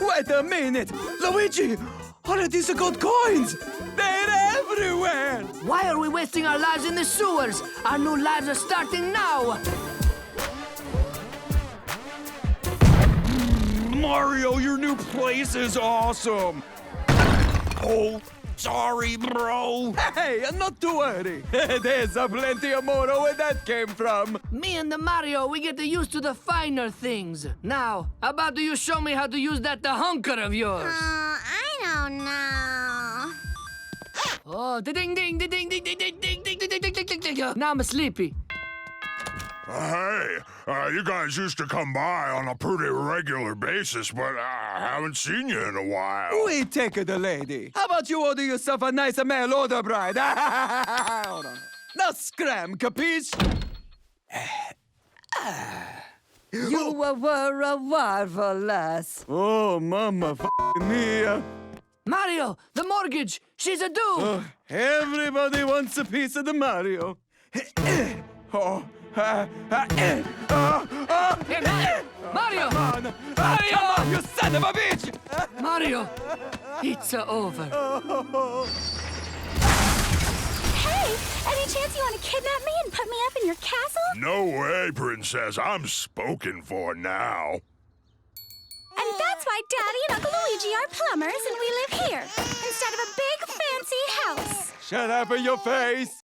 Wait a minute! Luigi! All of these are gold coins! They're everywhere! Why are we wasting our lives in the sewers? Our new lives are starting now! Mario, your new place is awesome! Oh, sorry, bro. Hey, not to worry. There's a plenty of more where that came from. Me and the Mario, we get used to the finer things. Now, how about you show me how to use that the hunker of yours? I don't know. Oh, ding ding ding ding ding ding ding ding ding ding ding ding ding ding. Now I'm sleepy. Hey, you guys used to come by on a pretty regular basis, but I haven't seen you in a while. We take the lady. How about you order yourself a nice mail order bride? Hold on. Now scram, capiche? You were marvelous. Oh, mama mia. Mario, the mortgage, she's a dude. Everybody wants a piece of the Mario. Oh. Hey, Mario! Come on, you son of a bitch! Mario, it's over. Hey, any chance you want to kidnap me and put me up in your castle? No way, Princess. I'm spoken for now. And that's why Daddy and Uncle Luigi are plumbers and we live here, instead of a big fancy house. Shut up in your face!